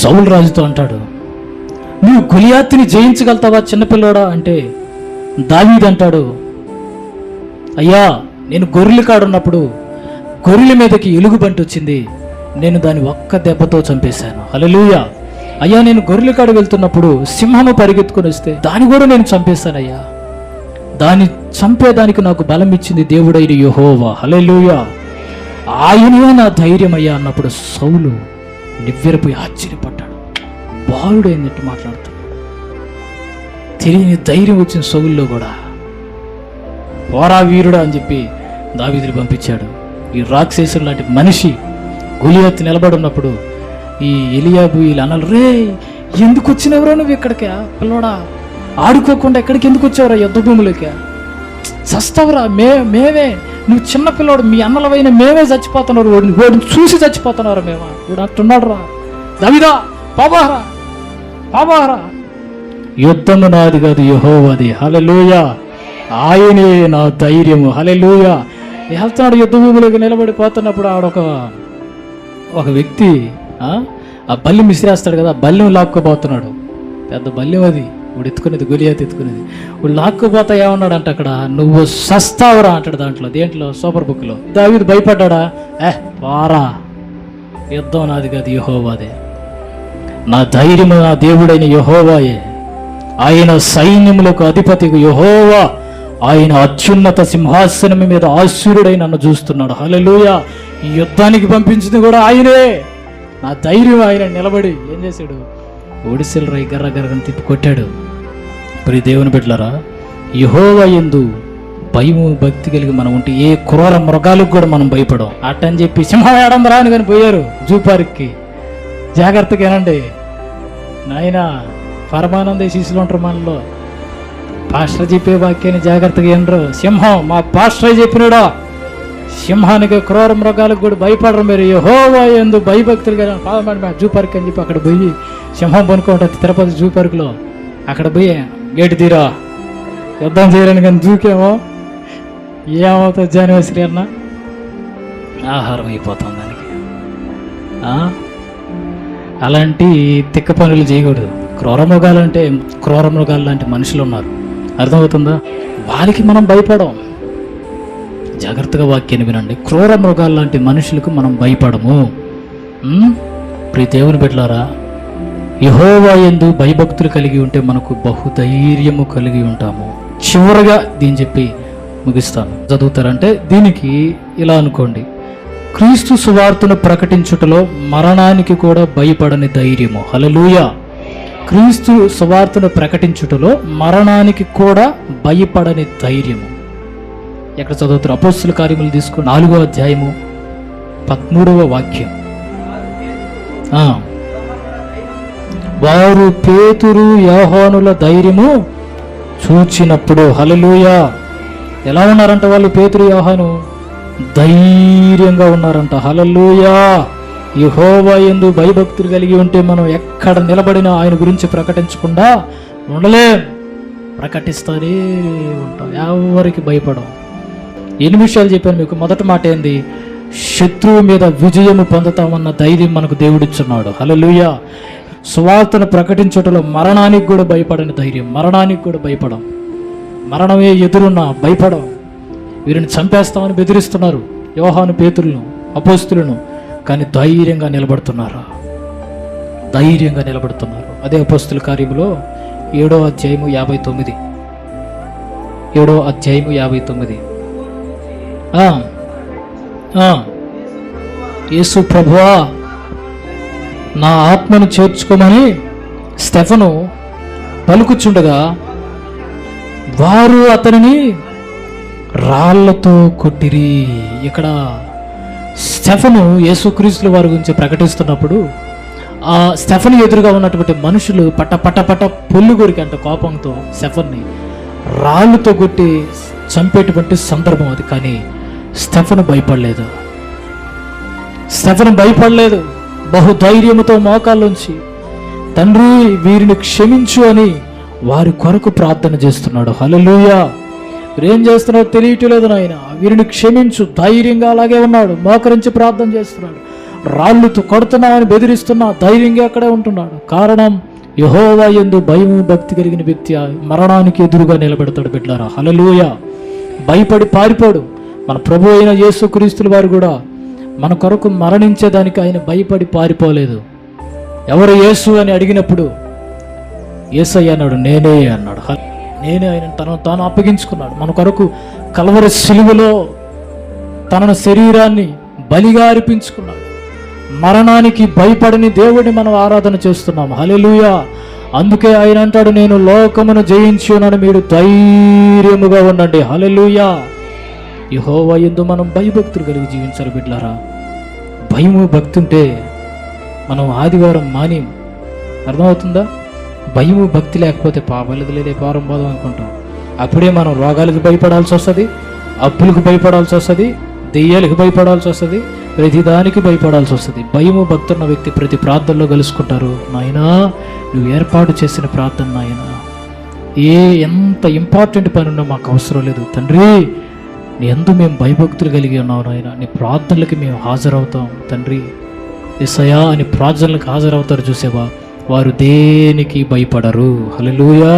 సౌలు రాజుతో అంటాడు, నువ్వు గొలియాతుని జయించగలుగుతావా చిన్నపిల్లోడా అంటే దావీదు అంటాడు, అయ్యా నేను గొర్రెల కాడున్నప్పుడు గొర్రెల మీదకి ఎలుగుబంటి వచ్చింది, నేను దాన్ని ఒక్క దెబ్బతో చంపేశాను. హల్లెలూయా. అయ్యా నేను గొర్రెల కాడు వెళ్తున్నప్పుడు సింహము పరిగెత్తుకొని వస్తే దాన్ని కూడా నేను చంపేశానయ్యా, దాన్ని చంపేదానికి నాకు బలం ఇచ్చింది దేవుడైన యెహోవా. హల్లెలూయా. ఆయనే నా ధైర్యం అయ్యా అన్నప్పుడు సౌలు నివ్వెరపోయి ఆశ్చర్యపడ్డాడు. బాలుడైనట్టు మాట్లాడుతున్నాడు. తెలియని ధైర్యం వచ్చిన సౌలులో కూడా పోరా వీరుడా అని చెప్పి దావీదుని పంపించాడు. ఈ రాక్షసుడు లాంటి మనిషి గొలియాతు నిలబడి ఉన్నప్పుడు ఈ ఎలియాబు వీళ్ళు అన్నారు, రే ఎందుకు వచ్చినవరా నువ్వు ఇక్కడికా పిల్లోడా, ఆడుకోకుండా ఎక్కడికి ఎందుకు వచ్చావురా యుద్ధ భూములకి, చస్తావురా మేమే నువ్వు చిన్న పిల్లోడు, మీ అన్నలవైన మేమే చచ్చిపోతున్నారు, వాడిని చూసి చచ్చిపోతున్నారా మేమా, వాడు అంటున్నాడు రా దావీదా పాపారా యుద్ధము నాది కాదు యెహోవాది. హల్లెలూయా. ఆయనే నా ధైర్యము. హల్లెలూయా. వెళ్తున్నాడు యుద్ధ భూమిలోకి నిలబడిపోతున్నప్పుడు ఒక వ్యక్తి ఆ బల్లి మిసిరేస్తాడు కదా, ఆ బల్లిని లాక్కోబోతున్నాడు. పెద్ద బల్యం అది, వాడు ఎత్తుకునేది, గొలియాతు ఎత్తుకునేది. వాడు లాక్కుపోతా ఏమన్నాడు అంటే అక్కడ, నువ్వు సస్తావురా అంటాడు. దేంట్లో సూపర్ బుక్లో. దావీదు భయపడ్డా, పారా యుద్ధం నాది కాదు యెహోవాదే, నా ధైర్యము నా దేవుడైన యెహోవాయే, ఆయన సైన్యములకు అధిపతి యెహోవా, ఆయన అత్యున్నత సింహాసనం మీద ఆశీర్యుడై నన్ను చూస్తున్నాడు. హల్లెలూయా. ఈ యుద్ధానికి పంపించింది కూడా ఆయనే. నా ధైర్యం ఆయన నిలబడి ఏం చేశాడు, ఒడిసెల రై గర్రగర్రని తిప్పి కొట్టాడు. మరి దేవుని బిడ్డలారా, యెహోవా యందు భయము భక్తి కలిగి మనం ఉంటే ఏ క్రూర మృగాలకు కూడా మనం భయపడం. అట్టని చెప్పి సింహం ఏడందరా అని కానీ పోయారు జూ పార్క్కి. జాగ్రత్తగా ఏనండి నాయన, పరమానంద శిష్యులు ఉంటారు మనలో. పాస్టర్ చెప్పే వాక్యాన్ని జాగ్రత్తగా వినరు. సింహం మా పాస్టర్ చెప్పినాడా, సింహానికి క్రూర మృగాలకు కూడా భయపడరు. మీరు యెహోవా యందు భయభక్తులు కదా జూ పార్క్ అని చెప్పి అక్కడ పోయి సింహం పనుకుంటుంది తిరుపతి జూ పార్క్లో. అక్కడ పోయి గేటు తీరా యుద్ధం చేయాలని కానీ దూకేమో ఏమవుతుంది జానివేశ్వరి అన్న, ఆహారం అయిపోతుంది దానికి. అలాంటి తిక్క పనులు చేయకూడదు. క్రూర మృగాలు లాంటి మనుషులు ఉన్నారు, అర్థమవుతుందా? వారికి మనం భయపడం. జాగ్రత్తగా వాక్యాన్ని వినండి. క్రూర మృగాలు లాంటి మనుషులకు మనం భయపడము. ప్రియ దేవుని బిడ్డలారా, యెహోవా యందు భయభక్తులు కలిగి ఉంటే మనకు బహుధైర్యము కలిగి ఉంటాము. చివరగా దీన్ని చెప్పి ముగిస్తాను. చదువుతారంటే దీనికి ఇలా అనుకోండి, క్రీస్తు సువార్తను ప్రకటించుటలో మరణానికి కూడా భయపడని ధైర్యము. హల్లెలూయా. క్రీస్తు సువార్తను ప్రకటించుటలో మరణానికి కూడా భయపడని ధైర్యము. ఎక్కడ చదువుతారు? అపోస్తుల కార్యములు తీసుకో 4వ అధ్యాయము 13వ వాక్యం. వారు పేతురు యోహానుల ధైర్యము చూచినప్పుడు, హల్లెలూయా, ఎలా ఉన్నారంట వాళ్ళు? పేతురు యోహాను ధైర్యంగా ఉన్నారంట. హల్లెలూయా. యెహోవా యందు భయభక్తులు కలిగి ఉంటే మనం ఎక్కడ నిలబడినా ఆయన గురించి ప్రకటించకుండా ఉండలేం. ప్రకటిస్తూనే ఉంటాం, ఎవరికి భయపడం. ఎన్ని విషయాలు చెప్పాను మీకు. మొదటి మాట ఏంది? శత్రువు మీద విజయము పొందుతామన్న ధైర్యం మనకు దేవుడిచ్చున్నాడు. హల్లెలూయా. సువార్తను ప్రకటించటంలో మరణానికి కూడా భయపడని ధైర్యం. మరణానికి కూడా భయపడం. మరణమే ఎదురున్నా భయపడం. వీరిని చంపేస్తామని బెదిరిస్తున్నారు యోహాను, పేతురులను, అపోస్తులను, కానీ ధైర్యంగా నిలబడుతున్నారు. అదే అపోస్తుల కార్యములో 7వ అధ్యాయము 59. 7వ అధ్యాయము 59. యేసు ప్రభువా నా ఆత్మను చేర్చుకోమని స్టెఫను పలుకుచుండగా వారు అతనిని రాళ్లతో కొట్టిరి. ఇక్కడ స్టెఫను యేసుక్రీస్తుల వారి గురించి ప్రకటిస్తున్నప్పుడు ఆ స్టెఫను ఎదురుగా ఉన్నటువంటి మనుషులు పట్ట పొల్లు కొరికంట కోపంతో స్టెఫన్ని రాళ్ళతో కొట్టి చంపేటువంటి సందర్భం అది. కానీ స్టెఫను భయపడలేదు. బహుధైర్యముతో మోకాళ్ళుంచి తండ్రి వీరిని క్షమించు అని వారి కొరకు ప్రార్థన చేస్తున్నాడు. హల్లెలూయా. ఏం చేస్తున్నాడు తెలియట్లేదు నాయన, వీరిని క్షమించు. ధైర్యంగా అలాగే ఉన్నాడు, మోకరించి ప్రార్థన చేస్తున్నాడు. రాళ్ళుతో కొడుతున్నామని బెదిరిస్తున్నా ధైర్యంగా అక్కడే ఉంటున్నాడు. కారణం యెహోవా యందు భయము భక్తి కలిగిన వ్యక్తి మరణానికి ఎదురుగా నిలబెడతాడు. బిడ్డలారా, హల్లెలూయా. భయపడి పారిపోడు. మన ప్రభు అయిన యేసుక్రీస్తుల వారు కూడా మన కొరకు మరణించేదానికి ఆయన భయపడి పారిపోలేదు. ఎవరు యేసు అని అడిగినప్పుడు యేసయ్య అన్నాడు, నేనే అన్నాడు. నేనే ఆయన తనను తాను అప్పగించుకున్నాడు. మన కొరకు కల్వరి శిలువలో తన శరీరాన్ని బలిగా అర్పించుకున్నాడు. మరణానికి భయపడని దేవుడిని మనం ఆరాధన చేస్తున్నాం. హల్లెలూయా. అందుకే ఆయన అంటాడు, నేను లోకమును జయించి ఉన్నాను, మీరు ధైర్యముగా ఉండండి. హల్లెలూయా. యెహోవా యందు మనం భయభక్తులు కలిగి జీవించాలి. బిడ్డలారా, భయము భక్తి ఉంటే మనం ఆదివారం మాని. అర్థమవుతుందా? భయము భక్తి లేకపోతే పాపలేదులేదే పారం పోదాం అనుకుంటాం. అప్పుడే మనం రోగాలకు భయపడాల్సి వస్తుంది, అప్పులకు భయపడాల్సి వస్తుంది, దెయ్యాలకు భయపడాల్సి వస్తుంది, ప్రతిదానికి భయపడాల్సి వస్తుంది. భయము భక్తున్న వ్యక్తి ప్రతి ప్రార్థనలో కలుసుకుంటారు. నాయనా, నువ్వు ఏర్పాటు చేసిన ప్రార్థన నాయన, ఎంత ఇంపార్టెంట్ పని ఉన్నా మాకు అవసరం లేదు తండ్రి, నీ యందు మేము భయభక్తులు కలిగి ఉన్నావు నాయన, నీ ప్రార్థనలకి మేము హాజరవుతాం తండ్రి. యేసయ్యా అని ప్రార్థనలకు హాజరవుతారు చూసేవా, వారు దేనికి భయపడరు. హల్లెలూయా.